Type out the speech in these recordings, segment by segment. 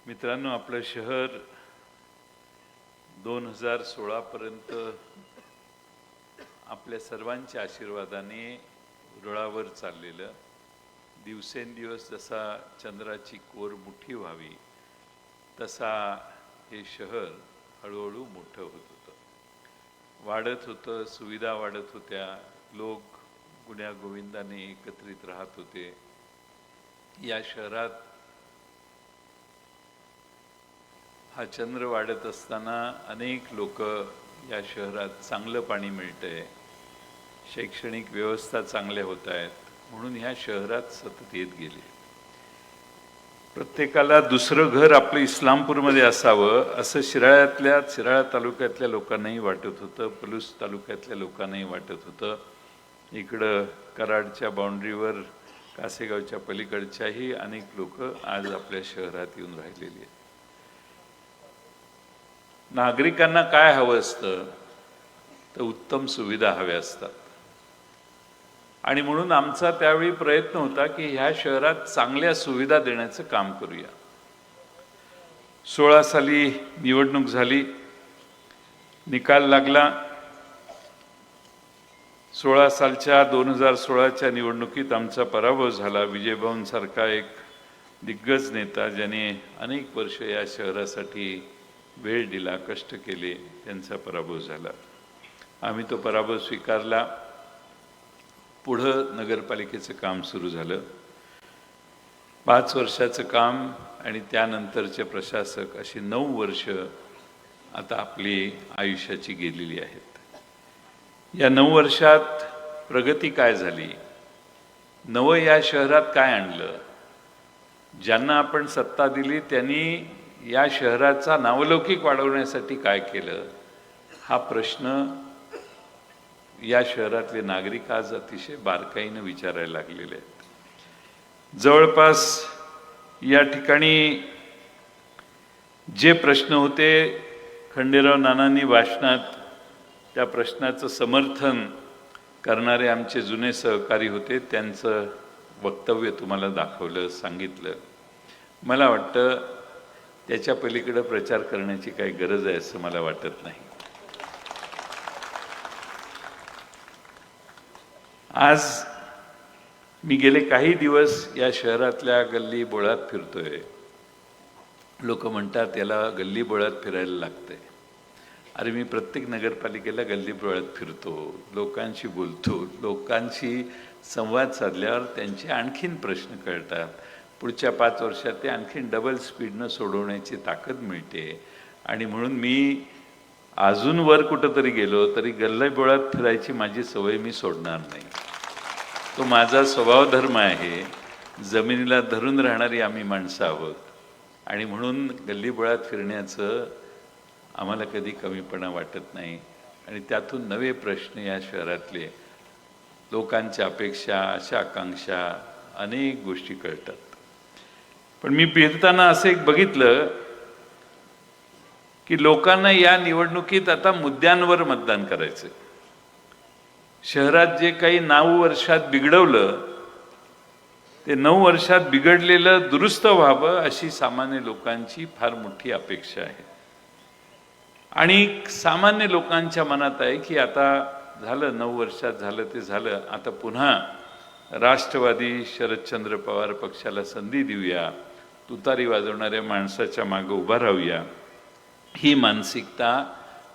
मित्रांनो, आपलं शहर 2016 पर्यंत आपल्या सर्वांच्या आशीर्वादाने रुळावर चाललेलं, दिवसेंदिवस जसा चंद्राची कोर मुठी व्हावी तसा हे शहर हळूहळू मोठं होत होतं, वाढत होतं, सुविधा वाढत होत्या, लोक गुण्यागोविंदाने एकत्रित राहत होते. या शहरात हा चंद्र वाढत असताना अनेक लोक या शहरात चांगलं पाणी मिळतंय, शैक्षणिक व्यवस्था चांगल्या होत आहेत, म्हणून ह्या शहरात सतत येत गेले. प्रत्येकाला दुसरं घर आपलं इस्लामपूरमध्ये असावं असं शिराळा तालुक्यातल्या लोकांनाही वाटत होतं, पलूस तालुक्यातल्या लोकांनाही वाटत होतं. इकडं कराडच्या बाउंड्रीवर कासेगावच्या पलीकडच्याही अनेक लोक आज आपल्या शहरात येऊन राहिलेली आहेत. नागरिकांना काय हवं असतं तर उत्तम सुविधा हव्या असतात, आणि म्हणून आमचा त्यावेळी प्रयत्न होता की ह्या शहरात चांगल्या सुविधा देण्याचं काम करूया. 16 साली निवडणूक झाली, निकाल लागला. 2016च्या निवडणुकीत आमचा पराभव झाला. विजयभाऊंसारखा एक दिग्गज नेता ज्याने अनेक वर्ष या शहरासाठी वेळ दिला, कष्ट केले, त्यांचा पराभव झाला. आम्ही तो पराभव स्वीकारला. पुढं नगरपालिकेचं काम सुरू झालं. 5 वर्षाचं काम आणि त्यानंतरचे प्रशासक, अशी 9 वर्ष आता आपली आयुष्याची गेलेली आहेत. या 9 वर्षात प्रगती काय झाली, नवं या शहरात काय आणलं, ज्यांना आपण सत्ता दिली त्यांनी या शहराचा नावलौकिक वाढवण्यासाठी काय केलं, हा प्रश्न या शहरातले नागरिक आज अतिशय बारकाईनं विचारायला लागलेले आहेत. जवळपास या ठिकाणी जे प्रश्न होते, खंडेराव नानांनी भाषणात त्या प्रश्नाचं समर्थन करणारे आमचे जुने सहकारी होते, त्यांचं वक्तव्य तुम्हाला दाखवलं, सांगितलं. मला वाटतं त्याच्या पलीकडे प्रचार करण्याची काही गरज आहे असं मला वाटत नाही. आज मी गेले काही दिवस या शहरातल्या गल्ली बोळात फिरतोय. लोक म्हणतात याला गल्ली बोळात फिरायला लागतंय. अरे, मी प्रत्येक नगरपालिकेला गल्ली बोळात फिरतो, लोकांशी बोलतो, लोकांशी संवाद साधल्यावर त्यांचे आणखीन प्रश्न कळतात. पुढच्या 5 वर्षात ते आणखीन डबल स्पीडनं सोडवण्याची ताकद मिळते. आणि म्हणून मी अजून वर कुठंतरी गेलो तरी गल्ली बोळात फिरायची माझी सवय मी सोडणार नाही. तो माझा स्वभाव धर्म आहे. जमिनीला धरून राहणारी आम्ही माणसं आहोत, आणि म्हणून गल्लीबोळात फिरण्याचं आम्हाला कधी कमीपणा वाटत नाही. आणि त्यातून नवे प्रश्न या शहरातले, लोकांच्या अपेक्षा, आशा आकांक्षा, अनेक गोष्टी कळतात. पण मी फिरताना असं एक बघितलं की लोकांना या निवडणुकीत आता मुद्द्यांवर मतदान करायचं. शहरात जे काही 9 वर्षात बिघडवलं ते 9 वर्षात बिघडलेलं दुरुस्त व्हावं अशी सामान्य लोकांची फार मोठी अपेक्षा आहे. आणि सामान्य लोकांच्या मनात आहे की आता झालं, 9 वर्षात झालं ते झालं, आता पुन्हा राष्ट्रवादी शरदचंद्र पवार पक्षाला संधी देऊया, तुतारी वाजवणाऱ्या माणसाच्या मागे उभा राहूया, ही मानसिकता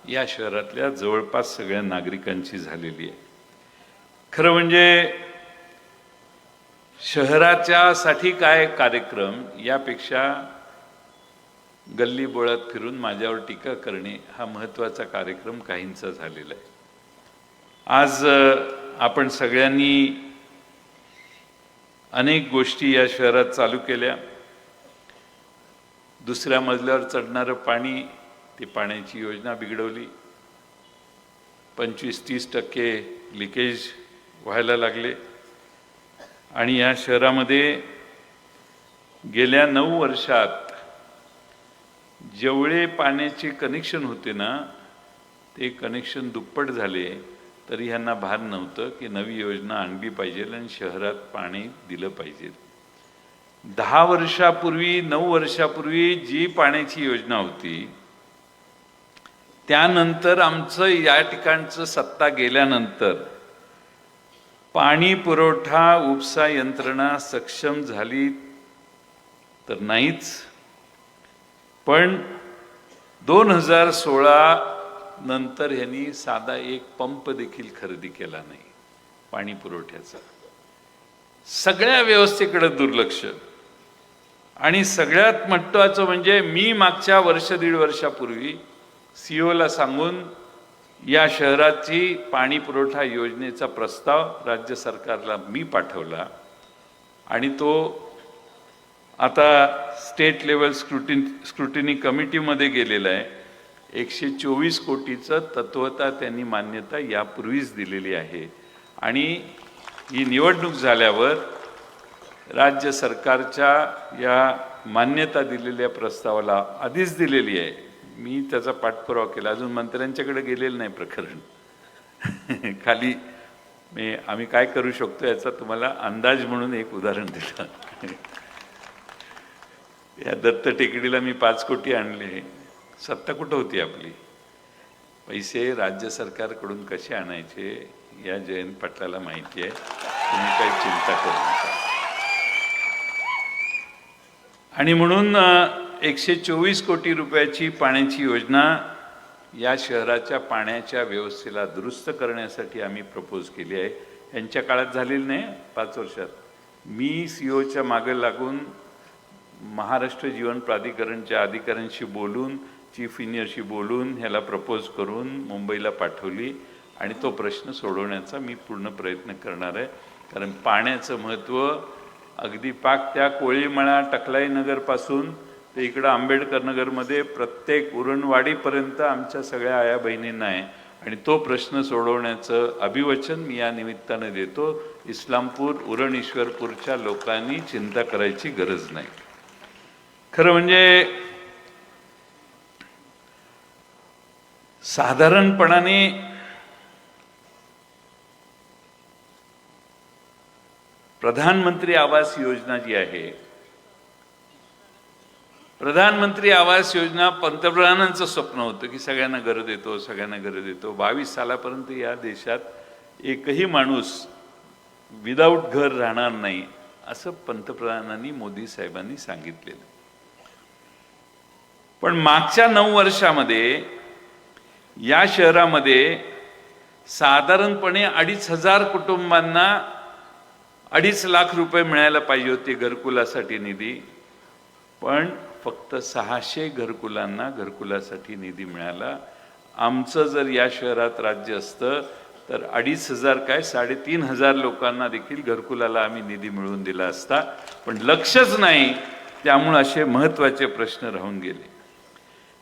या शहरातल्या जवळपास सगळ्या नागरिकांची झालेली आहे. खरं म्हणजे शहराच्यासाठी काय कार्यक्रम यापेक्षा गल्ली बोळात फिरून माझ्यावर टीका करणे हा महत्त्वाचा कार्यक्रम काहींचा झालेला आहे. आज आपण सगळ्यांनी अनेक गोष्टी या शहरात चालू केल्या. दुसऱ्या मजल्यावर चढणारं पाणी, ती पाण्याची योजना बिघडवली. 25-30% लिकेज व्हायला लागले. आणि या शहरामध्ये गेल्या 9 वर्षात जेवढे पाण्याचे कनेक्शन होते ना, ते कनेक्शन दुप्पट झाले. तरी ह्यांना भान नव्हतं की नवी योजना आणली पाहिजे आणि शहरात पाणी दिलं पाहिजे. 10 वर्षापूर्वी 9 वर्षापूर्वी जी पाण्याची योजना होती, त्यानंतर आमचं या ठिकाणचं सत्ता गेल्यानंतर पाणी पुरवठा उपसा यंत्रणा सक्षम झाली तर नाहीच, पण 2016 नंतर ह्यांनी साधा एक पंप देखील खरेदी केला नाही पाणी पुरवठ्याचा. सगळ्या व्यवस्थेकडे दुर्लक्ष. आणि सगळ्यात महत्त्वाचं म्हणजे मी मागच्या वर्ष दीड वर्षापूर्वी सीओला सांगून या शहराची पाणी पुरवठा योजनेचा प्रस्ताव राज्य सरकारला मी पाठवला आणि तो आता स्टेट लेवल स्क्रुटिनी कमिटीमध्ये गेलेला आहे. 124 कोटीचं तत्वतः त्यांनी मान्यता यापूर्वीच दिलेली आहे आणि ही निवडणूक झाल्यावर राज्य सरकारच्या या मान्यता दिलेल्या प्रस्तावाला आधीच दिलेली आहे. मी त्याचा पाठपुरावा केला. अजून मंत्र्यांच्याकडे गेलेलं नाही प्रकरण. खाली आम्ही काय करू शकतो याचा तुम्हाला अंदाज म्हणून एक उदाहरण दिलं. या दत्त टेकडीला मी 5 कोटी आणले. सत्ता कुठं होती आपली? पैसे राज्य सरकारकडून कसे आणायचे या जयंत पाटलाला माहिती आहे. तुम्ही काही चिंता करू नका. आणि म्हणून 124 कोटी रुपयाची पाण्याची योजना या शहराच्या पाण्याच्या व्यवस्थेला दुरुस्त करण्यासाठी आम्ही प्रपोज केली आहे. यांच्या काळात झालेली नाही 5 वर्षात. मी सीओच्या मागे लागून महाराष्ट्र जीवन प्राधिकरणच्या अधिकाऱ्यांशी बोलून चीफ इंजिनियरशी बोलून ह्याला प्रपोज करून मुंबईला पाठवली आणि तो प्रश्न सोडवण्याचा मी पूर्ण प्रयत्न करणार आहे. कारण पाण्याचं महत्त्व अगदी पाक त्या कोळीमळा टकलाई नगरपासून ते इकडं आंबेडकर नगरमध्ये प्रत्येक उरणवाडीपर्यंत आमच्या सगळ्या आया बहिणींना आहे आणि तो प्रश्न सोडवण्याचं अभिवचन मी या निमित्तानं देतो. इस्लामपूर उरण ईश्वरपूरच्या लोकांनी चिंता करायची गरज नाही. खरं म्हणजे साधारणपणाने प्रधानमंत्री आवास योजना जी आहे, प्रधानमंत्री आवास योजना पंतप्रधानांचं स्वप्न होतं की सगळ्यांना घर देतो, सगळ्यांना घर देतो. 22 सालापर्यंत या देशात एकही माणूस विदाऊट घर राहणार नाही असं पंतप्रधानांनी मोदी साहेबांनी सांगितलेलं. पण मागच्या 9 वर्षामध्ये या शहरामध्ये साधारणपणे 2,500 कुटुंबांना 2.5 लाख रुपये मिळायला पाहिजे होते घरकुलासाठी निधी, पण फक्त 600 घरकुलांना घरकुलासाठी निधी मिळाला. आमचं जर या शहरात राज्य असतं तर 2,500 काय 3,500 लोकांना देखील घरकुलाला आम्ही निधी मिळवून दिला असता, पण लक्षच नाही. त्यामुळे असे महत्त्वाचे प्रश्न राहून गेले.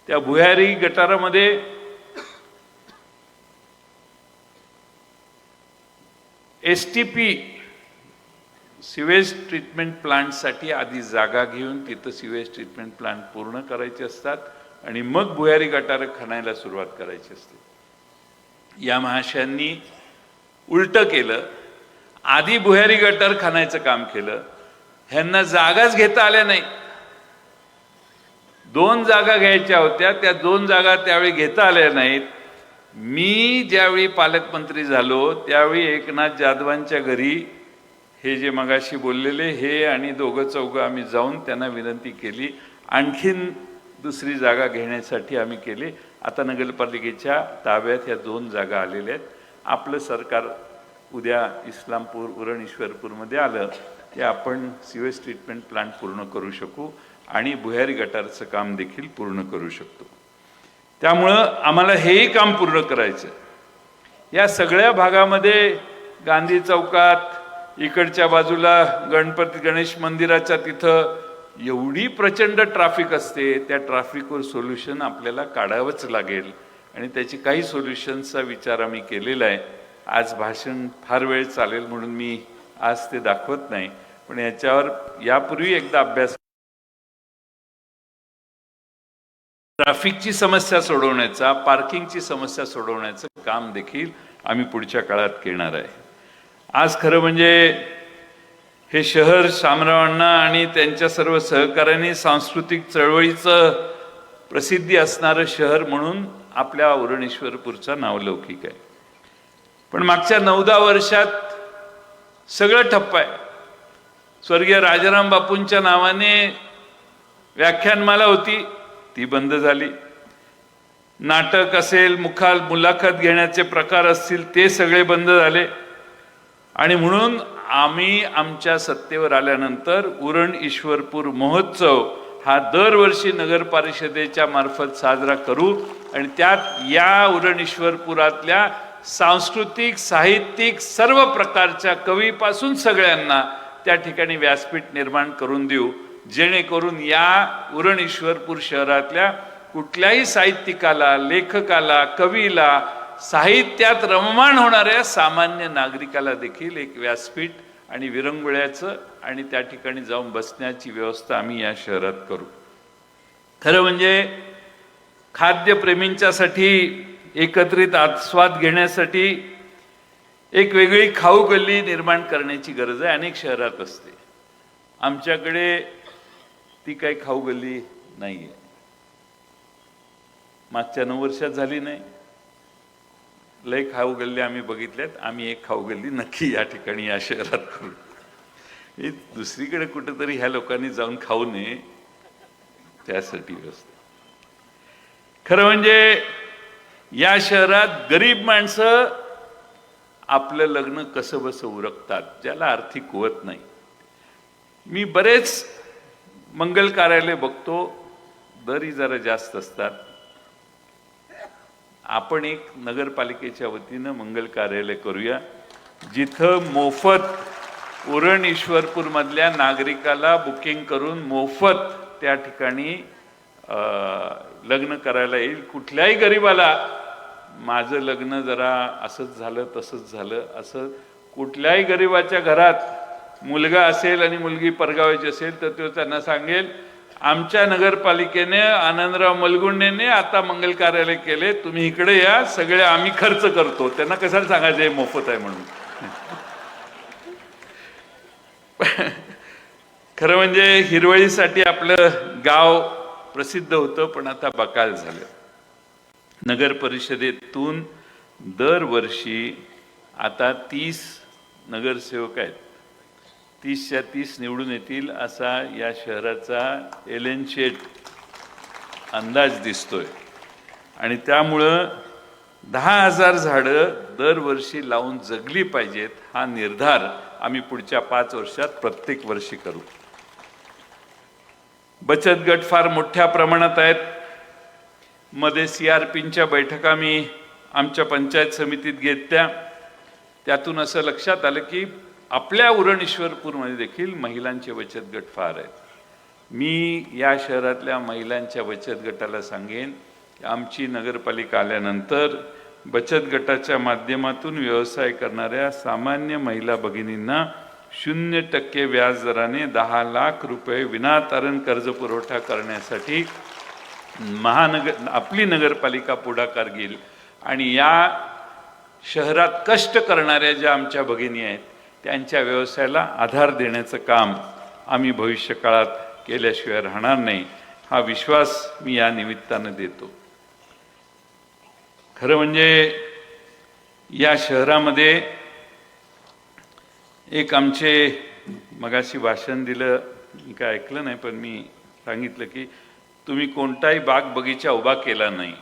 त्या भुयारी गटारामध्ये STP सिवेज ट्रीटमेंट प्लांटसाठी आधी जागा घेऊन तिथं सिवेज ट्रीटमेंट प्लांट पूर्ण करायचे असतात आणि मग भुयारी गटारं खणायला सुरुवात करायची असते. या महाशयांनी उलटं केलं. आधी भुयारी गटार खणायचं काम केलं. ह्यांना जागाच घेता आल्या नाही. 2 जागा घ्यायच्या होत्या, त्या 2 जागा त्यावेळी घेता आल्या नाहीत. मी ज्यावेळी पालकमंत्री झालो त्यावेळी एकनाथ जाधवांच्या घरी हे जे मगाशी बोललेले हे आणि 2-4 आम्ही जाऊन त्यांना विनंती केली. आणखीन दुसरी जागा घेण्यासाठी आम्ही केली. आता नगरपालिकेच्या ताब्यात ह्या 2 जागा आलेल्या आहेत. आपलं सरकार उद्या इस्लामपूर उरण ईश्वरपूरमध्ये आलं की आपण सिवेज ट्रीटमेंट प्लांट पूर्ण करू शकू आणि भुयारी गटारचं काम देखील पूर्ण करू शकतो. त्यामुळं आम्हाला हेही काम पूर्ण करायचं. या सगळ्या भागामध्ये गांधी चौकात इकडच्या बाजूला गणेश मंदिराच्या तिथं एवढी प्रचंड ट्रॅफिक असते. त्या ट्रॅफिकवर सोल्युशन आपल्याला काढावंच लागेल आणि त्याची काही सोल्युशन्सचा विचार आम्ही केलेला आहे. आज भाषण फार वेळ चालेल म्हणून मी आज ते दाखवत नाही, पण याच्यावर यापूर्वी एकदा अभ्यास. ट्रॅफिकची समस्या सोडवण्याचा, पार्किंगची समस्या सोडवण्याचं काम देखील आम्ही पुढच्या काळात करणार आहे. आज खरं म्हणजे हे शहर शामरावांना आणि त्यांच्या सर्व सहकाऱ्यांनी सांस्कृतिक चळवळीचं प्रसिद्धी असणारं शहर म्हणून आपल्या उरणेश्वरपूरचा नावलौकिक आहे. पण मागच्या 9-10 वर्षात सगळं ठप्प आहे. स्वर्गीय राजाराम बापूंच्या नावाने व्याख्यानमाला होती, ती बंद झाली. नाटक असेल, मुलाखत घेण्याचे प्रकार असतील, ते सगळे बंद झाले. आणि म्हणून आम्ही आमच्या सत्तेवर आल्यानंतर उरण ईश्वरपूर महोत्सव हा दरवर्षी नगर परिषदेच्या मार्फत साजरा करू. आणि त्यात या उरण ईश्वरपुरातल्या सांस्कृतिक, साहित्यिक सर्व प्रकारच्या कवीपासून सगळ्यांना त्या ठिकाणी व्यासपीठ निर्माण करून देऊ, जेणेकरून या उरण ईश्वरपूर शहरातल्या कुठल्याही साहित्यिकाला, लेखकाला, कवीला, साहित्यात रममाण होणाऱ्या सामान्य नागरिकाला देखील एक व्यासपीठ आणि विरंगुळ्याचं आणि त्या ठिकाणी जाऊन बसण्याची व्यवस्था आम्ही या शहरात करू. खरं म्हणजे खाद्यप्रेमींच्यासाठी एकत्रित आस्वाद घेण्यासाठी एक वेगळी खाऊ गल्ली निर्माण करण्याची गरज आहे. अनेक शहरात असते, आमच्याकडे ती काही खाऊ गल्ली नाही आहे. मागच्या 9 वर्षात झाली नाही. लय खाऊ गल्ली आम्ही बघितल्यात. आम्ही एक खाऊ गल्ली नक्की या ठिकाणी या शहरात करू. दुसरीकडे कुठेतरी ह्या लोकांनी जाऊन खाऊ नये त्यासाठी व्यवस्था. खरं म्हणजे या शहरात गरीब माणसं आपलं लग्न कसं बसं उरकतात, ज्याला आर्थिक कुवत नाही. मी बरेच मंगल कार्यालय बघतो, दरी जरा जास्त असतात. आपण एक नगरपालिकेच्या वतीनं मंगल कार्यालय करूया, जिथं मोफत उरण ईश्वरपूर मधल्या नागरिकाला बुकिंग करून मोफत त्या ठिकाणी लग्न करायला येईल. कुठल्याही गरीबाला माझं लग्न जरा असंच झालं तसंच झालं असं कुठल्याही गरीबाच्या घरात मुलगा असेल आणि मुलगी परगावायची असेल तर तो त्यांना सांगेल, आमच्या नगरपालिकेने आनंदराव मलगुंडेने आता मंगल कार्यालय केले, तुम्ही इकडे या, सगळे आम्ही खर्च करतो. त्यांना कशाला सांगायचं हे मोफत आहे म्हणून. खरं म्हणजे हिरवळीसाठी आपलं गाव प्रसिद्ध होतं, पण आता बकाल झालं. नगर परिषदेतून दरवर्षी आता 30 नगरसेवक आहेत, 30च्या 30 निवडून येतील असा या शहराचा एलेनशेट अंदाज दिसतोय. आणि त्यामुळं 10,000 झाडं दरवर्षी लावून जगली पाहिजेत, हा निर्धार आम्ही पुढच्या 5 वर्षात प्रत्येक वर्षी करू. बचत गट फार मोठ्या प्रमाणात आहेत. मध्ये CRPच्या बैठका मी आमच्या पंचायत समितीत घेतल्या. त्यातून असं लक्षात आलं की आपल्या उरण ईश्वरपूरमध्ये देखील महिलांचे बचत गट फार आहेत. मी या शहरातल्या महिलांच्या बचत गटाला सांगेन की आमची नगरपालिका आल्यानंतर बचत गटाच्या माध्यमातून व्यवसाय करणाऱ्या सामान्य महिला भगिनींना 0% व्याजदराने 10 लाख रुपये विनातारण कर्ज पुरवठा करण्यासाठी आपली नगरपालिका पुढाकार घेईल. आणि या शहरात कष्ट करणाऱ्या ज्या आमच्या भगिनी आहेत त्यांच्या व्यवसायाला आधार देण्याचं काम आम्ही भविष्यकाळात केल्याशिवाय राहणार नाही, हा विश्वास मी या निमित्तानं देतो. खरं म्हणजे या शहरामध्ये एक आमचे मगाशी भाषण दिलं, मी काय ऐकलं नाही, पण मी सांगितलं की तुम्ही कोणताही बाग बगीचा उभा केला नाही.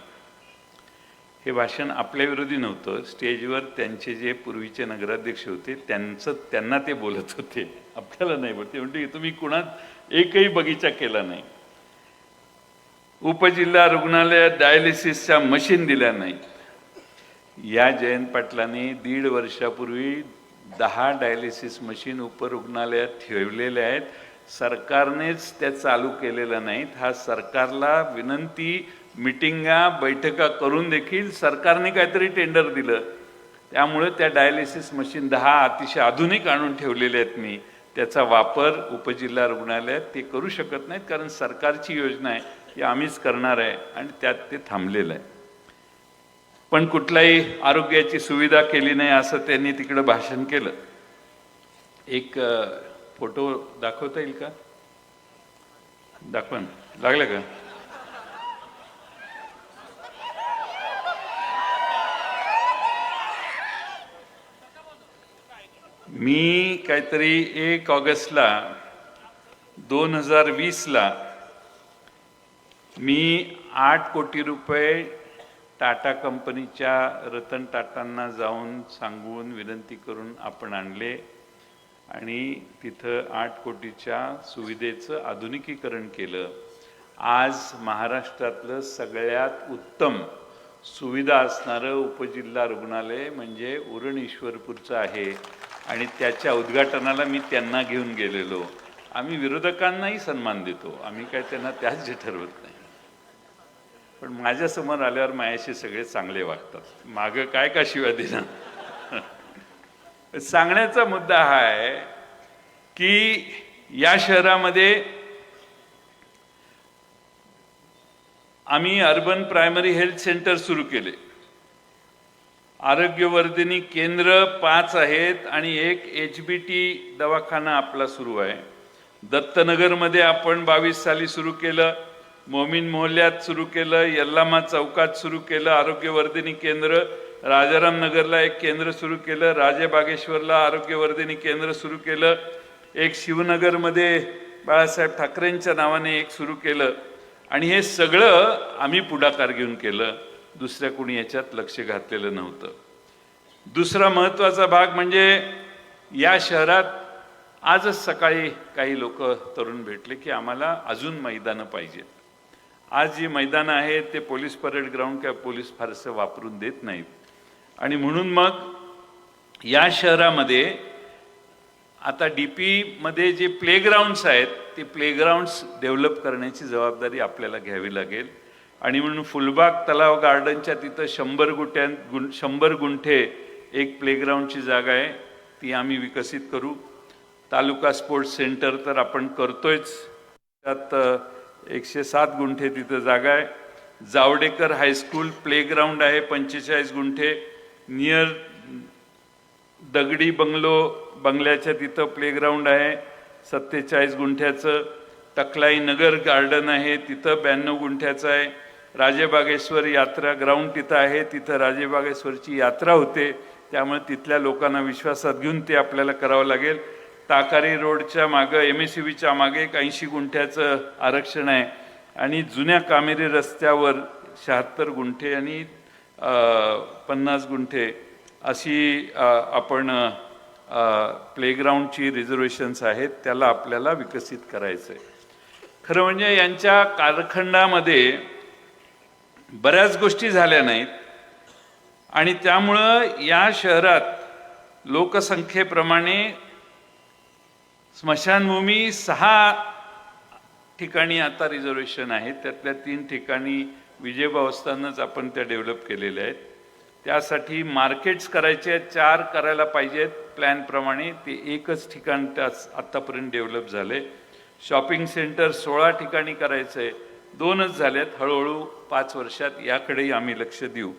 हे भाषण आपल्या विरोधी नव्हतं. स्टेजवर त्यांचे जे पूर्वीचे नगराध्यक्ष होते त्यांना ते बोलत होते, आपल्याला नाही बोलते. म्हणजे तुम्ही कुणात एकही बगीचा केला नाही. उपजिल्हा रुग्णालयात डायलिसिसच्या मशीन दिल्या नाहीत. या जयंत पाटलांनी 1.5 वर्षापूर्वी 10 डायलिसिस मशीन उपरुग्णालयात ठेवलेल्या आहेत. सरकारनेच त्या चालू केलेल्या नाहीत. हा सरकारला विनंती, मिटिंगा, बैठका करून देखील सरकारने काहीतरी टेंडर दिलं. त्यामुळे त्या डायलिसिस मशीन 10 अतिशय आधुनिक आणून ठेवलेल्या आहेत. मी त्याचा वापर उपजिल्हा रुग्णालयात ते करू शकत नाहीत, कारण सरकारची योजना आहे ती आम्हीच करणार आहे आणि त्यात ते थांबलेलं आहे. पण कुठलाही आरोग्याची सुविधा केली नाही असं त्यांनी तिकडं भाषण केलं. एक फोटो दाखवता येईल का? दाखवा ना. लागलं का? मी काहीतरी 1 ऑगस्टला 2020ला मी 8 कोटी रुपये टाटा कंपनीच्या रतन टाटांना जाऊन सांगून विनंती करून आपण आणले आणि तिथं 8 कोटीच्या सुविधेचं आधुनिकीकरण केलं. आज महाराष्ट्रातलं सगळ्यात उत्तम सुविधा असणारं उपजिल्हा रुग्णालय म्हणजे उरण ईश्वरपूरचं आहे आणि त्याच्या उद्घाटनाला मी त्यांना घेऊन गेलेलो. आम्ही विरोधकांनाही सन्मान देतो, आम्ही काय त्यांना त्याच जे ठरवत नाही. पण माझ्यासमोर आल्यावर माझ्याशी सगळे चांगले वागतात, मागं काय का शिवाय देणार. सांगण्याचा मुद्दा हा आहे की या शहरामध्ये आम्ही अर्बन प्रायमरी हेल्थ सेंटर सुरू केले. आरोग्यवर्धिनी केंद्र 5 आहेत आणि एक HBT दवाखाना आपला सुरू आहे. दत्तनगरमध्ये आपण 22 साली सुरू केलं, मोमीन मोहल्ल्यात सुरू केलं, यल्लामा चौकात सुरू केलं आरोग्यवर्धिनी केंद्र, राजाराम नगरला एक केंद्र सुरू केलं, राजेबागेश्वरला आरोग्यवर्धिनी केंद्र सुरू केलं, एक शिवनगरमध्ये बाळासाहेब ठाकरेंच्या नावाने एक सुरू केलं. आणि हे सगळं आम्ही पुढाकार घेऊन केलं, दुसऱ्या कोणी याच्यात लक्ष घातलेलं नव्हतं. दुसरा महत्त्वाचा भाग म्हणजे या शहरात आजच सकाळी काही लोक तरुण भेटले की आम्हाला अजून मैदानं पाहिजेत. आज जी मैदानं आहेत ते पोलीस परेड ग्राउंड किंवा पोलीस फारसं वापरून देत नाहीत आणि म्हणून मग या शहरामध्ये आता DP मध्ये जे प्लेग्राऊंड्स आहेत ते प्लेग्राऊंड्स डेव्हलप करण्याची जबाबदारी आपल्याला घ्यावी लागेल. आणि म्हणून फुलबाग तलाव गार्डनच्या तिथं 100 गुंठे एक प्लेग्राऊंडची जागा आहे, ती आम्ही विकसित करू. तालुका स्पोर्ट्स सेंटर तर आपण करतोयच, त्यात 107 गुंठे तिथं जागा आहे. जावडेकर हायस्कूल प्लेग्राऊंड आहे 45 गुंठे. नियर दगडी बंगल्याच्या तिथं प्लेग्राऊंड आहे 47 गुंठ्याचं. टकलाई नगर गार्डन आहे तिथं 92 गुंठ्याचं आहे. राजेबागेश्वर यात्रा ग्राउंड तिथं आहे, तिथं राजेबागेश्वरची यात्रा होते, त्यामुळे तिथल्या लोकांना विश्वासात घेऊन ते आपल्याला करावं लागेल. ताकारी रोडच्या मागं MSCBच्या मागे एक 80 गुंठ्याचं आरक्षण आहे आणि जुन्या कामेरी रस्त्यावर 76 गुंठे आणि 50 गुंठे अशी आपण प्लेग्राऊंडची रिझर्वेशन्स आहेत, त्याला आपल्याला विकसित करायचं आहे. खरं म्हणजे यांच्या कालखंडामध्ये बऱ्याच गोष्टी झाल्या नाहीत आणि त्यामुळं या शहरात लोकसंख्येप्रमाणे स्मशानभूमी 6 ठिकाणी आता रिझर्वेशन आहेत, त्यातल्या 3 ठिकाणी विजयभावस्थानच आपण त्या डेव्हलप केलेल्या आहेत. त्यासाठी मार्केट्स करायचे आहेत, 4 करायला पाहिजेत प्लॅनप्रमाणे, ते एकच ठिकाण त्याच आत्तापर्यंत डेव्हलप झाले. शॉपिंग सेंटर 16 ठिकाणी करायचं आहे, 2च झालेत. हळूहळू 5 वर्षात याकडेही आम्ही लक्ष देऊ.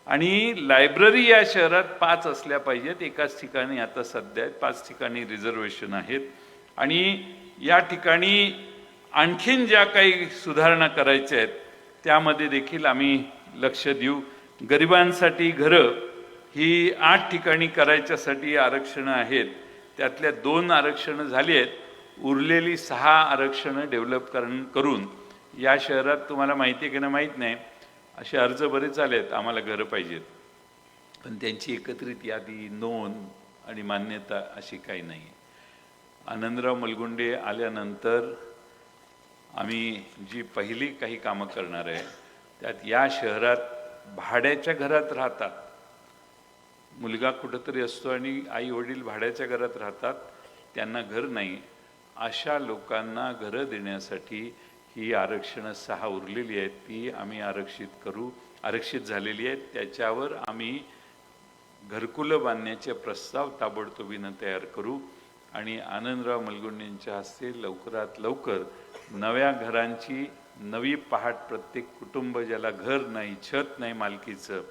आणि लायब्ररी या शहरात 5 असल्या पाहिजेत, एकाच ठिकाणी आता सध्या आहेत, 5 ठिकाणी रिझर्वेशन आहेत. आणि या ठिकाणी आणखीन ज्या काही सुधारणा करायच्या आहेत त्यामध्ये देखील आम्ही लक्ष देऊ. गरिबांसाठी घरं ही 8 ठिकाणी करायच्यासाठी आरक्षणं आहेत, त्यातल्या 2 आरक्षणं झाली आहेत, उरलेली 6 आरक्षणं डेव्हलप करून या शहरात, तुम्हाला माहिती आहे की नाही माहीत नाही, असे अर्ज बरेच आले आहेत आम्हाला घरं पाहिजेत, पण त्यांची एकत्रित यादी, नोंद आणि मान्यता अशी काही नाही. आनंदराव मलगुंडे आल्यानंतर आम्ही जी पहिली काही कामं करणार आहे त्यात या शहरात भाड्याच्या घरात राहतात, मुलगा कुठंतरी असतो आणि आई वडील भाड्याच्या घरात राहतात, त्यांना घर नाही, अशा लोकांना घरं देण्यासाठी ही आरक्षणं 6 उरलेली आहेत ती आम्ही आरक्षित झालेली आहेत. त्याच्यावर आम्ही घरकुलं बांधण्याचे प्रस्ताव ताबडतोबीनं तयार करू आणि आनंदराव मलगुंडेंच्या हस्ते लवकरात लवकर नव्या घरांची नवी पहाट, प्रत्येक कुटुंब ज्याला घर नाही, छत नाही मालकीचं,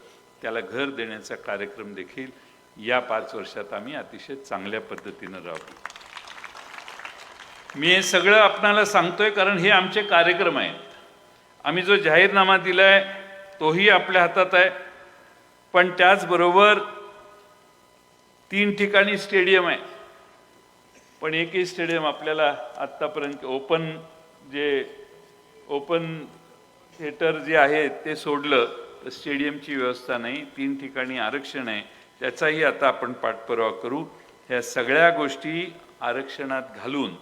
त्याला घर देण्याचा कार्यक्रम देखील या 5 वर्षात आम्ही अतिशय चांगल्या पद्धतीनं राबवू. मी हे सगळं आपणाला सांगतोय कारण हे आमचे कार्यक्रम आहेत. आम्ही जो जाहीरनामा दिलाय तोही आपल्या हातात आहे, पण त्याचबरोबर 3 ठिकाणी स्टेडियम आहे. पण एकही स्टेडियम आपल्याला आत्तापर्यंत ओपन थिएटर जे आहे ते सोडलं तर स्टेडियमची व्यवस्था नाही. 3 ठिकाणी आरक्षण आहे, त्याचाही आता आपण पाठपुरावा करू. ह्या सगळ्या गोष्टी आरक्षणात घालून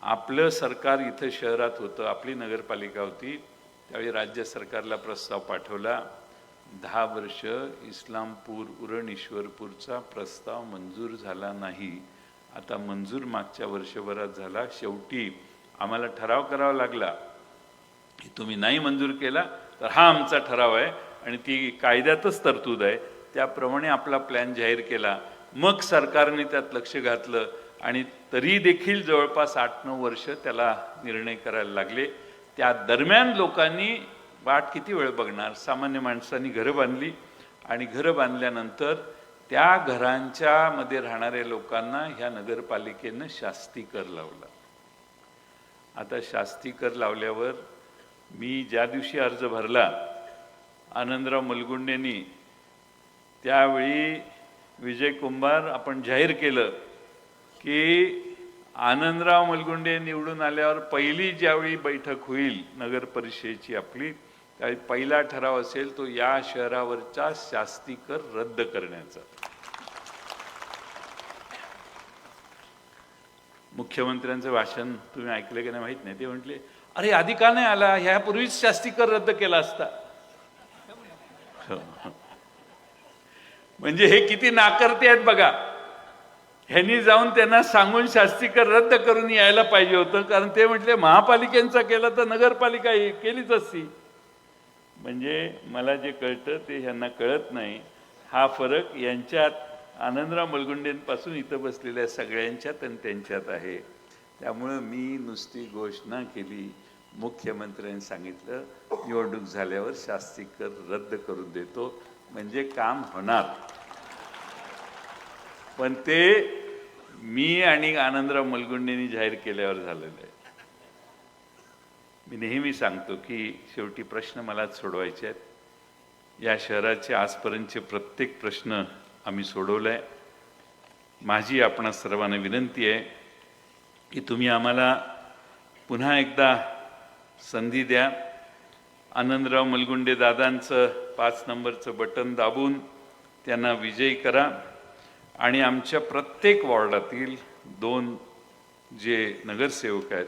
आपलं सरकार इथं शहरात होतं, आपली नगरपालिका होती, त्यावेळी राज्य सरकारला प्रस्ताव पाठवला. 10 वर्ष इस्लामपूर उरण ईश्वरपूरचा प्रस्ताव मंजूर झाला नाही. आता मंजूर मागच्या वर्षभरात झाला. शेवटी आम्हाला ठराव करावा लागला की तुम्ही नाही मंजूर केला तर हा आमचा ठराव आहे आणि ती कायद्यातच तरतूद आहे, त्याप्रमाणे आपला प्लॅन जाहीर केला. मग सरकारने त्यात लक्ष घातलं आणि तरी देखील जवळपास 8-9 वर्ष त्याला निर्णय करायला लागले. त्या दरम्यान लोकांनी वाट किती वेळ बघणार, सामान्य माणसांनी घरं बांधली आणि घरं बांधल्यानंतर त्या घरांच्या मध्ये राहणाऱ्या लोकांना ह्या नगरपालिकेनं शास्ती कर लावला. आता शास्ती कर लावल्यावर मी ज्या दिवशी अर्ज भरला आनंदराव मलगुंडेंनी, त्यावेळी विजय कुंभार आपण जाहीर केलं की आनंदराव मलगुंडे निवडून आल्यावर पहिली ज्यावेळी बैठक होईल नगर परिषदेची आपली, त्यावेळी पहिला ठराव असेल तो या शहरावरचा शास्ती कर रद्द करण्याचा. मुख्यमंत्र्यांचं भाषण तुम्ही ऐकलं की नाही माहित नाही. ते म्हटले अरे आधी का नाही आला, ह्यापूर्वीच शास्ती कर रद्द केला असता. म्हणजे हे किती नाकर्ते आहेत बघा. ह्यांनी जाऊन त्यांना सांगून शास्ती कर रद्द करून यायला पाहिजे होतं, कारण ते म्हटले महापालिकेचा केला तर नगरपालिका केलीच असती. म्हणजे मला जे कळतं ते ह्यांना कळत नाही. हा फरक यांच्यात, आनंदराव मलगुंडेंपासून इथं बसलेल्या सगळ्यांच्यात आणि त्यांच्यात आहे. त्यामुळं मी नुसती घोषणा केली, मुख्यमंत्र्यांनी सांगितलं निवडणूक झाल्यावर शास्ती कर रद्द करून देतो, म्हणजे काम होणार. पण ते मी आणि आनंदराव मलगुंडेंनी जाहीर केल्यावर झालेलं आहे. मी नेहमी सांगतो की शेवटी प्रश्न मलाच सोडवायचे आहेत. या शहराचे आजपर्यंतचे प्रत्येक प्रश्न आम्ही सोडवलाय. माझी आपणा सर्वांना विनंती आहे की तुम्ही आम्हाला पुन्हा एकदा संधी द्या. आनंदराव मलगुंडे दादांचं 5 नंबरचं बटन दाबून त्यांना विजयी करा आणि आमच्या प्रत्येक वॉर्डातील 2 जे नगरसेवक आहेत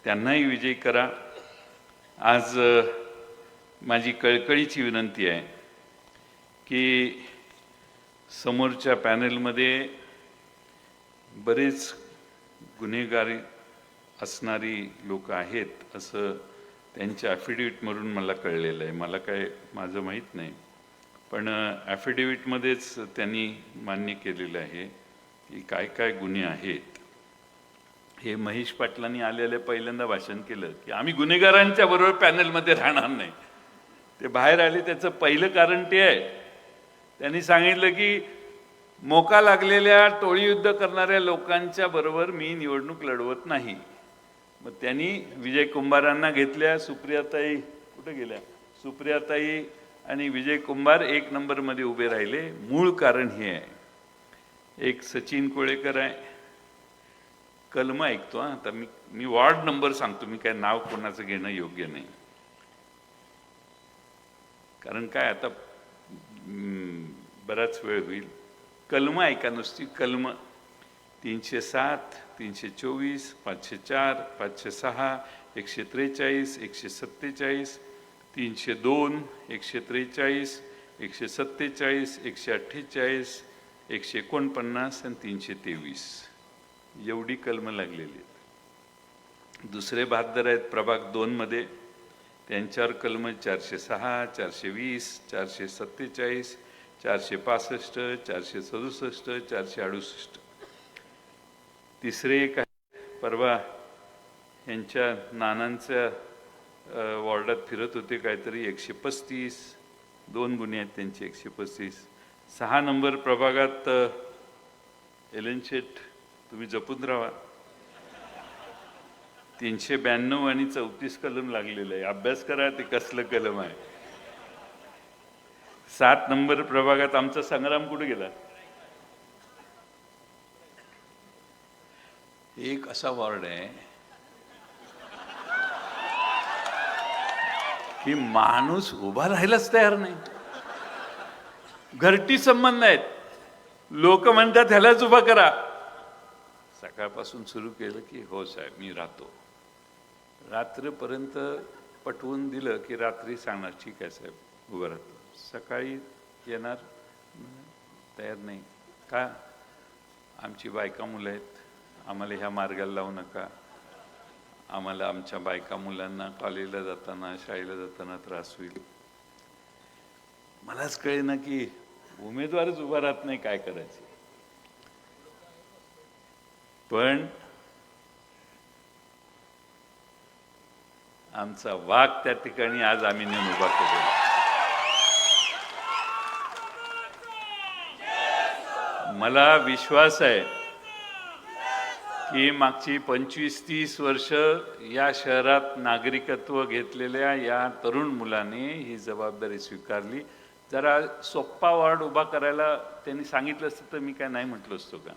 त्यांनाही विजयी करा. आज माझी कळकळीची विनंती आहे की समोरच्या पॅनलमध्ये बरेच गुन्हेगारी असणारी लोक आहेत असं त्यांच्या ॲफिडेविटमधून मला कळलेलं आहे. मला काय माझं माहीत नाही, पण ॲफिडेविटमध्येच त्यांनी मान्य केलेलं आहे की काय काय गुन्हे आहेत. हे महेश पाटलांनी आलेले पहिल्यांदा भाषण केलं की आम्ही गुन्हेगारांच्या बरोबर पॅनलमध्ये राहणार नाही. ते बाहेर आले त्याचं पहिलं कारण ते आहे, त्यांनी सांगितलं की मोका लागलेल्या टोळीयुद्ध करणाऱ्या लोकांच्या बरोबर मी निवडणूक लढवत नाही. मग त्यांनी विजय कुंभारांना घेतल्या. सुप्रियाताई कुठे गेल्या? सुप्रियाताई आणि विजय कुंभार 1 नंबरमध्ये उभे राहिले. मूळ कारण हे आहे. एक सचिन कोळेकर आहे, कलम ऐकतो. आता मी वॉर्ड नंबर सांगतो, मी काय नाव कोणाचं घेणं योग्य नाही, कारण काय आता बराच वेळ होईल. कलम ऐका नुसती कलम. 307, 324, 504, 506, 143, 147, 302, 143, 147, 148, 149 आणि 323 एवढी कलमं लागलेली आहेत. दुसरे बहादर आहेत प्रभाग 2 मध्ये, त्यांच्यावर कलम 406, 420, 447, 465, 467, 468. तिसरे एक परवा यांच्या नानांच्या वॉर्डात फिरत होते, काहीतरी 135 2 गुन्हे आहेत त्यांचे 135. 6 नंबर प्रभागात एलन शेठ, तुम्ही जपून राहा. 392 आणि 34 कलम लागलेलं आहे. अभ्यास करा ते कसलं कलम आहे. 7 नंबर प्रभागात आमचा संग्राम कुठे गेला. एक असा वॉर्ड आहे की माणूस उभा राहायलाच तयार नाही. घरटी संबंध आहेत. लोक म्हणतात ह्यालाच उभा करा. सकाळपासून सुरू केलं की हो साहेब मी राहतो. रात्रीपर्यंत पटवून दिलं की रात्री सांगणार ठीक आहे साहेब उभं राहतो. सकाळी येणार तयार नाही. का. आमची बायका मुलं आहेत. आम्हाला ह्या मार्गाला लावू नका. आम्हाला आमच्या बायका मुलांना कॉलेजला जाताना शाळेला जाताना त्रास होईल. मलाच कळेना की उमेदवारच उभा राहत नाही काय करायचे. पण आमचा वाघ त्या ठिकाणी आज आम्ही नेऊन उभा केला. मला विश्वास आहे की मागची 25-30 वर्ष या शहरात नागरिकत्व घेतलेल्या या तरुण मुलाने ही जबाबदारी स्वीकारली. जरा सोप्पा वॉर्ड उभा करायला त्यांनी सांगितलं असतं तर मी काय नाही म्हटलो असतो का.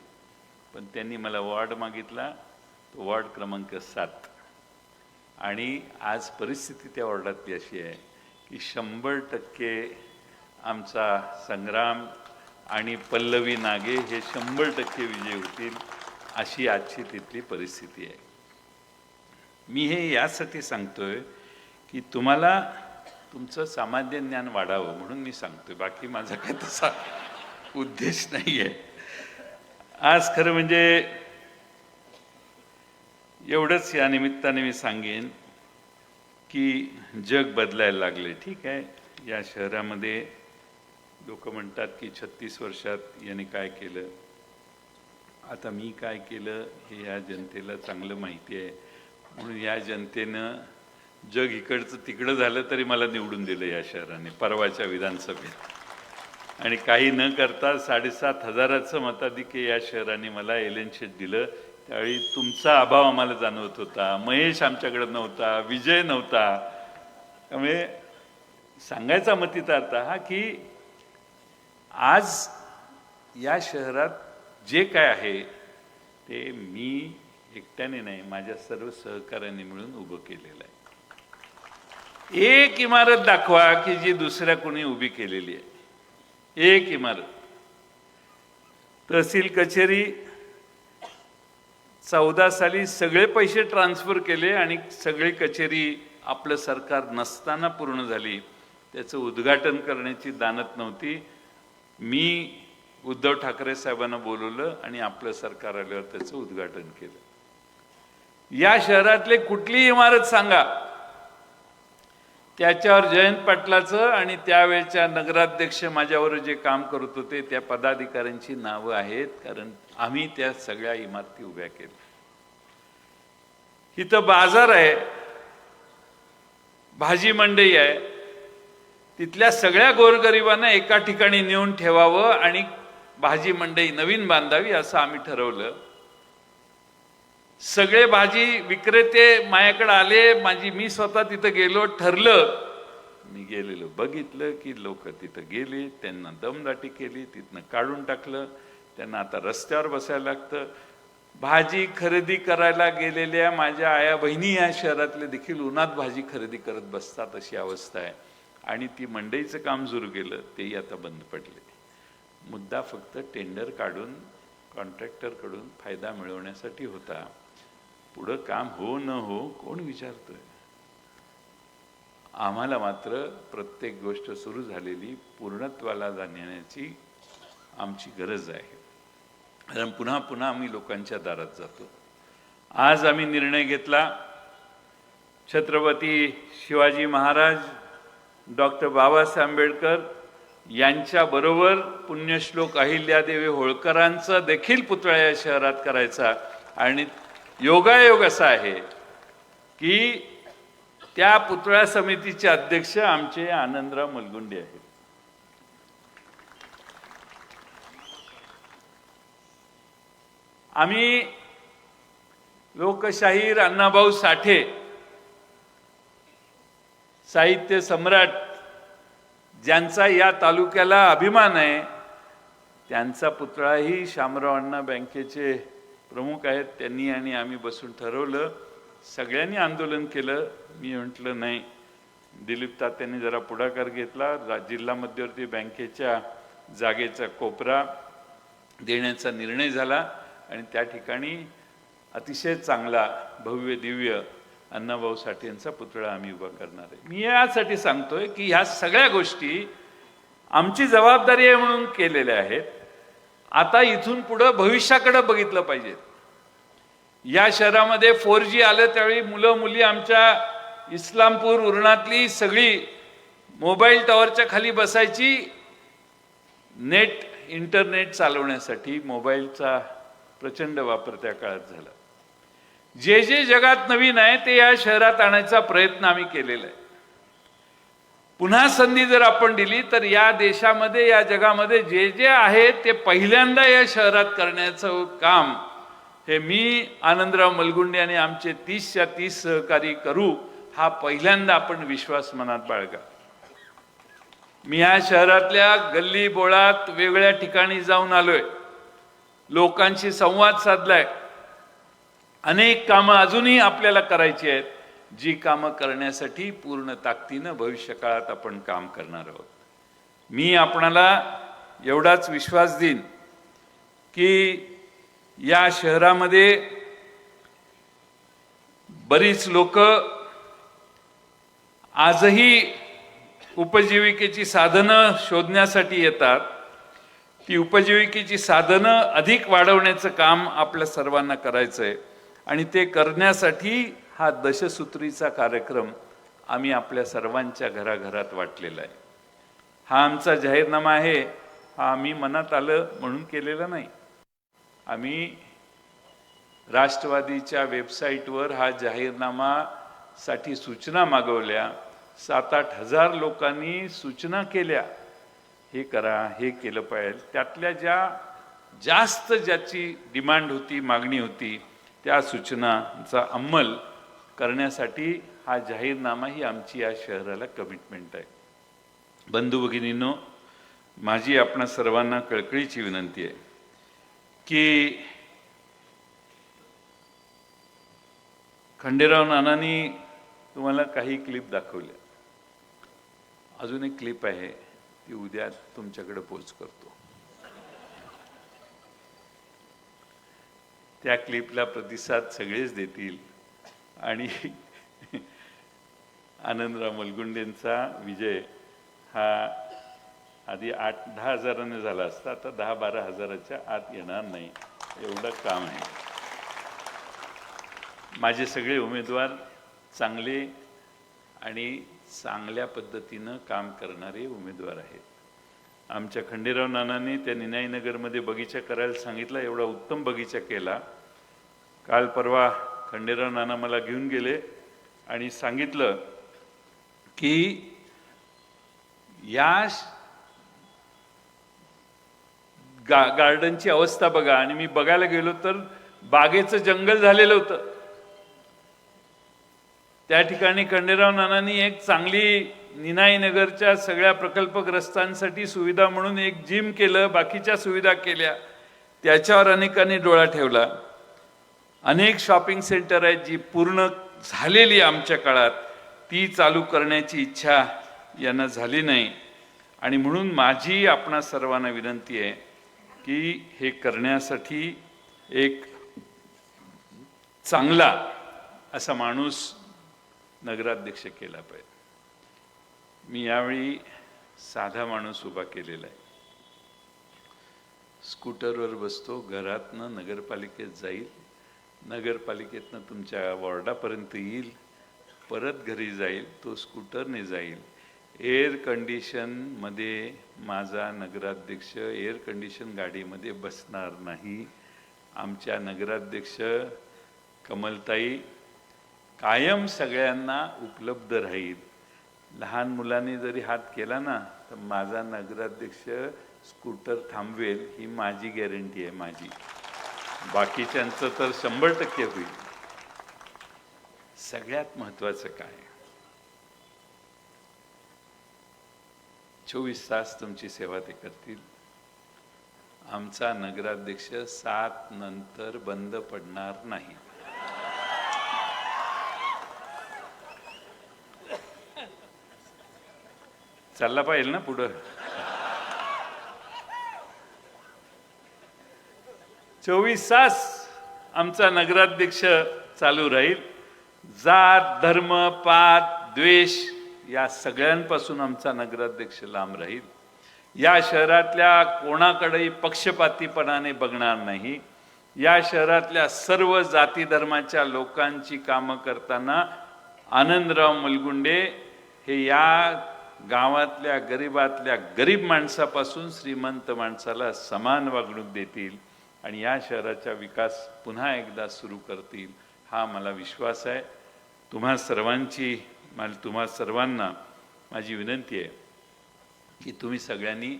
पण त्यांनी मला वॉर्ड मागितला. तो वॉर्ड क्रमांक 7. आणि आज परिस्थिती त्या वॉर्डातली अशी आहे की 100% आमचा संग्राम आणि पल्लवी नागे हे 100% विजय होतील अशी आजची तिथली परिस्थिती आहे. मी हे यासाठी सांगतोय की तुम्हाला तुमचं सामान्य ज्ञान वाढावं म्हणून मी सांगतोय. बाकी माझा काही तसा उद्देश नाही आहे. आज खरं म्हणजे एवढंच या निमित्ताने मी सांगेन की जग बदलायला लागले. ठीक आहे. या शहरामध्ये लोक म्हणतात की 36 वर्षात याने काय केलं. आता मी काय केलं हे या जनतेला चांगलं माहिती आहे. म्हणून या जनतेनं जग इकडचं तिकडं झालं तरी मला निवडून दिलं या शहराने परवाच्या विधानसभेत. आणि काही न करता 7,500 मताधिक्य या शहराने मला एलन शेट दिलं. त्यावेळी तुमचा अभाव आम्हाला जाणवत होता. महेश आमच्याकडे नव्हता. विजय नव्हता. त्यामुळे सांगायचा मतीचा अर्थ हा की आज या शहरात जे काय आहे ते मी एकट्याने नाही माझ्या सर्व सहकार्याने मिळून उभं केलेलं आहे. एक इमारत दाखवा की जी दुसऱ्या कोणी उभी केलेली आहे. एक इमारत. तहसील कचेरी 14 साली सगळे पैसे ट्रान्सफर केले आणि सगळी कचेरी आपलं सरकार नसताना पूर्ण झाली. त्याचं उद्घाटन करण्याची दानत नव्हती. मी उद्धव ठाकरे साहेबांना बोलवलं आणि आपलं सरकार आल्यावर त्याचं उद्घाटन केलं. या शहरातले कुठलीही इमारत सांगा त्याच्यावर जयंत पाटलाचं आणि त्यावेळच्या नगराध्यक्ष माझ्यावर जे काम करत होते त्या पदाधिकाऱ्यांची नावं आहेत. कारण आम्ही त्या सगळ्या इमारती उभ्या केल्या. इथं बाजार आहे. भाजी मंडई आहे. तिथल्या सगळ्या गोरगरिबांना एका ठिकाणी नेऊन ठेवावं आणि भाजी मंडई नवीन बांधावी असं आम्ही ठरवलं. सगळे भाजी विक्रेते माझ्याकडे आले. मी स्वतः तिथं गेलो. ठरलं. मी गेलेलो बघितलं की लोक तिथं गेले. त्यांना दमदाटी केली. तिथनं काढून टाकलं. त्यांना आता रस्त्यावर बसायला लागतं. भाजी खरेदी करायला गेलेल्या माझ्या आया बहिणी या शहरातले देखील उन्हात भाजी खरेदी करत बसतात अशी अवस्था आहे. आणि ती मंडईचं काम सुरू केलं तेही आता बंद पडले. मुद्दा फक्त टेंडर काढून कॉन्ट्रॅक्टरकडून फायदा मिळवण्यासाठी होता. पुढं काम हो न हो कोण विचारतोय. आम्हाला मात्र प्रत्येक गोष्ट सुरू झालेली पूर्णत्वाला जाण्याची आमची गरज आहे. कारण पुन्हा पुन्हा आम्ही लोकांच्या दारात जातो. आज आम्ही निर्णय घेतला. छत्रपती शिवाजी महाराज डॉक्टर बाबासाहेब आंबेडकर यांच्याबरोबर पुण्यश्लोक अहिल्यादेवी होळकरांचा देखील पुतळा या शहरात करायचा. आणि योगायोग असा आहे की त्या पुतळा समितीचे अध्यक्ष आमचे आनंदराव मलगुंडे आहेत. आम्ही लोकशाहीर अण्णाभाऊ साठे, साहित्य सम्राट, ज्यांचा या तालुक्याला अभिमान आहे, त्यांचा पुतळाही शामराव अण्णा बँकेचे प्रमुख आहेत. त्यांनी आणि आम्ही बसून ठरवलं, सगळ्यांनी आंदोलन केलं. मी म्हटलं नाही, दिलीप तात्यांनी जरा पुढाकार घेतला. जिल्हा मध्यवर्ती बँकेच्या जागेचा कोपरा देण्याचा निर्णय झाला आणि त्या ठिकाणी अतिशय चांगला भव्य दिव्य अण्णाभाऊ साठे यांचा पुतळा आम्ही उभा करणार आहे. मी यासाठी सांगतोय की ह्या सगळ्या गोष्टी आमची जबाबदारी आहे म्हणून केलेल्या आहेत. आता इथून पुढे भविष्याकडे बघितलं पाहिजे. या शहरामध्ये 4G आलं त्यावेळी मुलं मुली आमच्या इस्लामपूर उरणातली सगळी मोबाईल टॉवरच्या खाली बसायची नेट इंटरनेट चालवण्यासाठी. मोबाईलचा प्रचंड वापर त्या काळात झाला. जे जे जगात नवीन आहे ते या शहरात आणायचा प्रयत्न आम्ही केलेला आहे. पुन्हा संधी जर आपण दिली तर या देशामध्ये या जगामध्ये जे जे आहे ते पहिल्यांदा या शहरात करण्याचं काम हे मी आनंदराव मलगुंडे आणि आमचे 30च्या 30 सहकारी करू, हा पहिल्यांदा आपण विश्वास मनात बाळगा. मी या शहरातल्या गल्ली बोळात वेगळ्या ठिकाणी जाऊन आलोय, लोकांशी संवाद साधलाय. अनेक कामं अजूनही आपल्याला करायची आहेत, जी कामं करण्यासाठी पूर्ण ताकदीनं भविष्यकाळात आपण काम करणार आहोत. मी आपणाला एवढाच विश्वास देईन की या शहरामध्ये बरीच लोक आजही उपजीविकेची साधनं शोधण्यासाठी येतात. ती उपजीविकेची साधनं अधिक वाढवण्याचं काम आपल्या सर्वांना करायचं आहे आणि ते करण्यासाठी हा दशसूत्रीचा कार्यक्रम आम्ही आपल्या सर्वांच्या घराघरात वाटलेला आहे. हा आमचा जाहीरनामा आहे. हा आम्ही मनात आलं म्हणून केलेला नाही. आम्ही राष्ट्रवादीच्या वेबसाईटवर हा जाहीरनामासाठी सूचना मागवल्या. 7-8 हजार लोकांनी सूचना केल्या, हे करा, हे केलं पाहिजे. त्यातल्या जास्त ज्याची डिमांड होती, मागणी होती, त्या सूचनांचा अंमल करण्यासाठी हा जाहीरनामा ही आमची या शहराला कमिटमेंट आहे. बंधू भगिनींनो, माझी आपणा सर्वांना कळकळीची विनंती आहे की खंडेराव नानांनी तुम्हाला काही क्लिप दाखवल्या. अजून एक क्लिप आहे, ती उद्या तुमच्याकडे पोच करतो. त्या क्लिपला प्रतिसाद सगळेच देतील आणि आनंदराव मलगुंडेंचा विजय हा आधी 8-10 हजाराने झाला असता, आता 10-12 हजाराच्या आत येणार नाही, एवढं काम आहे. माझे सगळे उमेदवार चांगले आणि चांगल्या पद्धतीनं काम करणारे उमेदवार आहेत. आमच्या खंडेराव नानांनी त्या निनाईनगरमध्ये बगीचा करायला सांगितला, एवढा उत्तम बगीचा केला. काल परवा खंडेराव नाना मला घेऊन गेले आणि सांगितलं की या गार्डनची अवस्था बघा. आणि मी बघायला गेलो तर बागेचं जंगल झालेलं होतं. त्या ठिकाणी खंडेराव नानांनी एक चांगली निनाईनगरच्या सगळ्या प्रकल्पग्रस्तांसाठी सुविधा म्हणून एक जिम केलं, बाकीच्या सुविधा केल्या. त्याच्यावर अनेकांनी डोळा ठेवला. अनेक शॉपिंग सेंटर आहेत जी पूर्ण झालेली आमच्या काळात, ती चालू करण्याची इच्छा यांना झाली नाही. आणि म्हणून माझी आपणा सर्वांना विनंती आहे की हे करण्यासाठी एक चांगला असा माणूस नगराध्यक्ष केला पाहिजे. मी यावेळी साधा माणूस उभा केलेला आहे. स्कूटरवर बसतो, घरातनं नगरपालिकेत जाईल, नगरपालिकेतनं तुमच्या वॉर्डापर्यंत येईल, परत घरी जाईल, तो स्कूटरने जाईल. एअर कंडिशनमध्ये माझा नगराध्यक्ष एअर कंडिशन गाडीमध्ये बसणार नाही. आमच्या नगराध्यक्ष कमलताई कायम सगळ्यांना उपलब्ध राहील. लहान मुलांनी जरी हात केला ना तर माझा नगराध्यक्ष स्कूटर थांबवेल, ही माझी गॅरंटी आहे. माझी बाकीच्यांचं तर 100% होईल. सगळ्यात महत्त्वाचं काय, 24 तास तुमची सेवा ते करतील. आमचा नगराध्यक्ष 7 नंतर बंद पडणार नाही. चालला पाहिजे ना पुढं. 24 तास आमचा नगराध्यक्ष चालू राहील. जात धर्म पात द्वेष या सगळ्यांपासून आमचा नगराध्यक्ष लांब राहील. या शहरातल्या कोणाकडेही पक्षपातीपणाने बघणार नाही. या शहरातल्या सर्व जाती धर्माच्या लोकांची कामं करताना आनंदराव मुलगुंडे हे या गावातल्या गरीबातल्या गरीब माणसापासून श्रीमंत माणसाला समान वागणूक देतील आणि या शहराचा विकास पुन्हा एकदा सुरू करतील, हा मला विश्वास आहे. तुम्हा सर्वांना माझी विनंती आहे की तुम्ही सगळ्यांनी,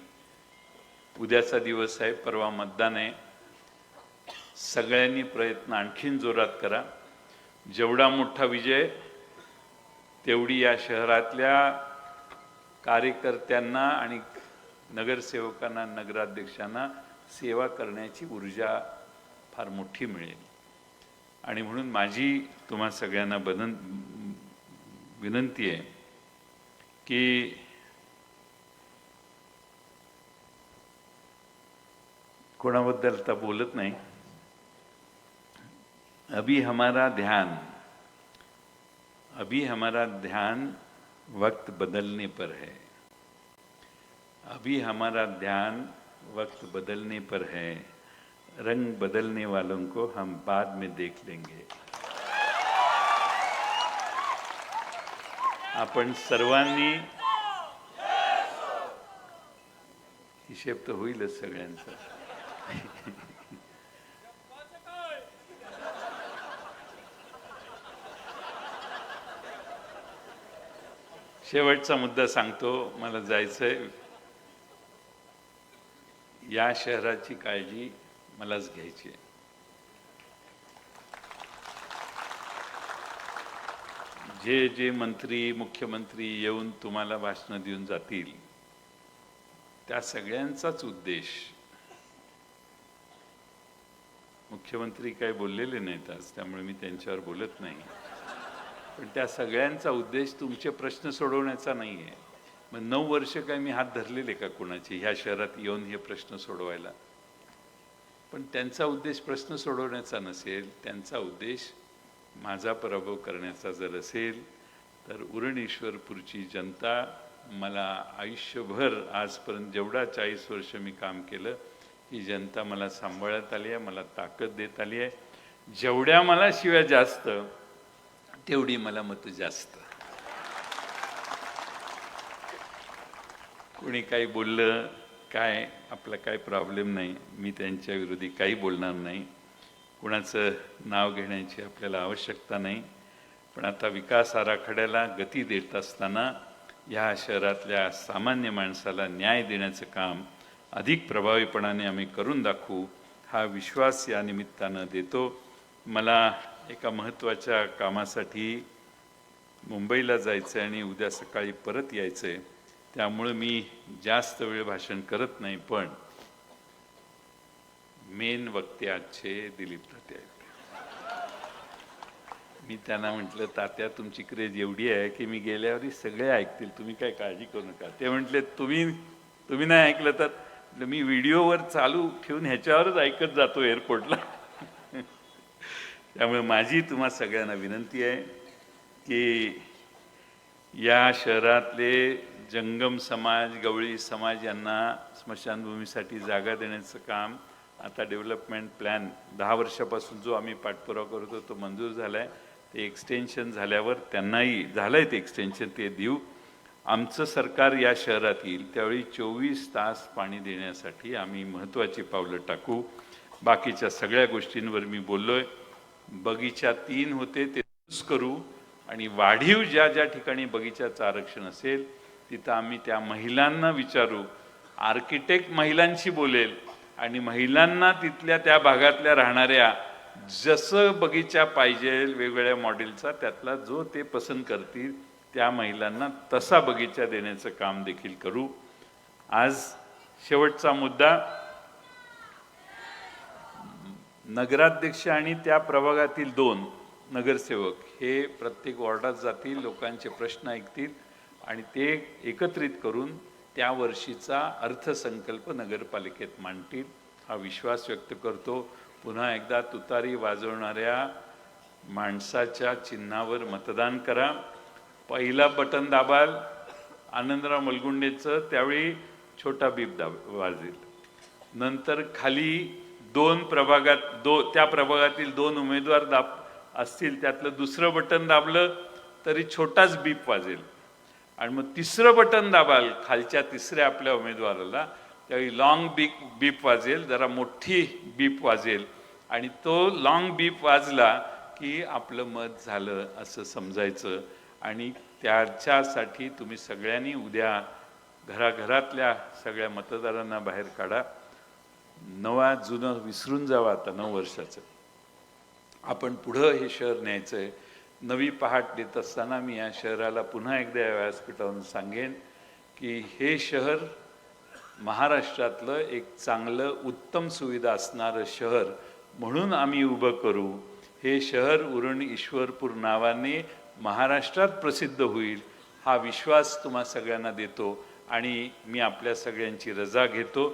उद्याचा दिवस आहे, परवा मतदान आहे, सगळ्यांनी प्रयत्न आणखीन जोरात करा. जेवढा मोठा विजय तेवढी या शहरातल्या कार्यकर्त्यांना आणि नगरसेवकांना नगराध्यक्षांना सेवा करण्याची ऊर्जा फार मोठी मिळेल. आणि म्हणून माझी तुम्हा सगळ्यांना विनंती आहे की कोणाबद्दल आता बोलत नाही. अभी हमारा ध्यान वक्त बदलने पर है. अभी हमारा ध्यान वक्त बदलने पर है. रंग बदलने वालों को हम बाद में देख लेंगे. आपण सर्वांनी, हिशेब तर होईलच सगळ्यांचा. शेवटचा मुद्दा सांगतो, मला जायचंय. या शहराची काळजी मलाच घ्यायची आहे. जे मंत्री मुख्यमंत्री येऊन तुम्हाला भाषणं देऊन जातील त्या सगळ्यांचाच उद्देश, मुख्यमंत्री काय बोललेले नाहीत आज त्यामुळे मी त्यांच्यावर बोलत नाही, पण त्या सगळ्यांचा उद्देश तुमचे प्रश्न सोडवण्याचा नाही आहे. मग 9 वर्ष काय मी हात धरलेले का कोणाचे ह्या शहरात येऊन हे प्रश्न सोडवायला? पण त्यांचा उद्देश प्रश्न सोडवण्याचा नसेल, त्यांचा उद्देश माझा पराभव करण्याचा जर असेल तर उरणेश्वरपूरची जनता मला आयुष्यभर आजपर्यंत जेवढा 40 वर्ष मी काम केलं, ही जनता मला सांभाळत आली आहे, मला ताकद देत आली आहे. जेवढ्या मला शिव्या जास्त तेवढी मला मतं जास्त. कोणी काही बोललं काय, आपला काय प्रॉब्लेम नाही, मी त्यांच्या विरोधी काही बोलणार नाही. कुणाचं नाव घेण्याची आपल्याला आवश्यकता नाही. पण आता विकास आराखड्याला गती देत असताना ह्या शहरातल्या सामान्य माणसाला न्याय देण्याचं काम अधिक प्रभावीपणाने आम्ही करून दाखवू, हा विश्वास या निमित्तानं देतो. मला एका महत्त्वाच्या कामासाठी मुंबईला जायचं आहे आणि उद्या सकाळी परत यायचं आहे, त्यामुळे मी जास्त वेळ भाषण करत नाही. पण मेन वक्ते आजचे दिलीप तात्या आहेत. मी त्यांना म्हटलं, तात्या तुमची क्रेज एवढी आहे की मी गेल्यावरही सगळे ऐकतील, तुम्ही काय काळजी करू नका. ते म्हटले तुम्ही नाही ऐकलं तर मी व्हिडिओवर चालू ठेवून ह्याच्यावरच ऐकत जातो एअरपोर्टला. त्यामुळे माझी तुम्हा सगळ्यांना विनंती आहे की या शहरातले जंगम समाज, गवळी समाज यांना स्मशानभूमीसाठी जागा देण्याचं काम आता डेव्हलपमेंट प्लॅन 10 वर्षापासून जो आम्ही पाठपुरावा करतो तो मंजूर झाला आहे. ते एक्सटेन्शन झाल्यावर त्यांनाही झालं आहे ते एक्सटेन्शन, ते देऊ. आमचं सरकार या शहरात येईल त्यावेळी 24 तास पाणी देण्यासाठी आम्ही महत्त्वाची पावलं टाकू. बाकीच्या सगळ्या गोष्टींवर मी बोललो आहे. बगीचा 3 होते ते करू आणि वाढीव ज्या ठिकाणी बगीचाचं आरक्षण असेल तिथं आम्ही त्या महिलांना विचारू. आर्किटेक्ट महिलांशी बोलेल आणि महिलांना तिथल्या त्या भागातल्या राहणाऱ्या जसं बगीचा पाहिजे वेगवेगळ्या मॉडेलचा त्यातला जो ते पसंत करतील त्या महिलांना तसा बगीचा देण्याचं काम देखील करू. आज शेवटचा मुद्दा, नगराध्यक्ष आणि त्या प्रभागातील 2 नगरसेवक हे प्रत्येक वॉर्डात जातील, लोकांचे प्रश्न ऐकतील आणि ते एकत्रित करून त्या वर्षीचा अर्थसंकल्प नगरपालिकेत मांडतील हा विश्वास व्यक्त करतो. पुन्हा एकदा तुतारी वाजवणाऱ्या माणसाच्या चिन्हावर मतदान करा. पहिला बटन दाबाल आनंदराव मलगुंडेचं, त्यावेळी छोटा बीप वाजेल. नंतर खाली 2 प्रभागात त्या प्रभागातील 2 उमेदवार असतील, त्यातलं दुसरं बटन दाबलं तरी छोटाच बीप वाजेल. आणि मग तिसरं बटन दाबाल खालच्या तिसऱ्या आपल्या उमेदवाराला, त्यावेळी लॉंग बीप वाजेल, जरा मोठी बीप वाजेल आणि तो लॉंग बीप वाजला की आपलं मत झालं असं समजायचं. आणि त्याच्यासाठी तुम्ही सगळ्यांनी उद्या घराघरातल्या सगळ्या मतदारांना बाहेर काढा. नवा जुनं विसरून जावं. आता 9 वर्षाचं आपण पुढं हे शहर न्यायचं आहे. नवी पहाट देत असताना मी या शहराला पुन्हा एकदा या व्यासपीठावरून सांगेन की हे शहर महाराष्ट्रातलं एक चांगलं उत्तम सुविधा असणारं शहर म्हणून आम्ही उभं करू. हे शहर उरण ईश्वरपूर नावाने महाराष्ट्रात प्रसिद्ध होईल हा विश्वास तुम्हा सगळ्यांना देतो आणि मी आपल्या सगळ्यांची रजा घेतो.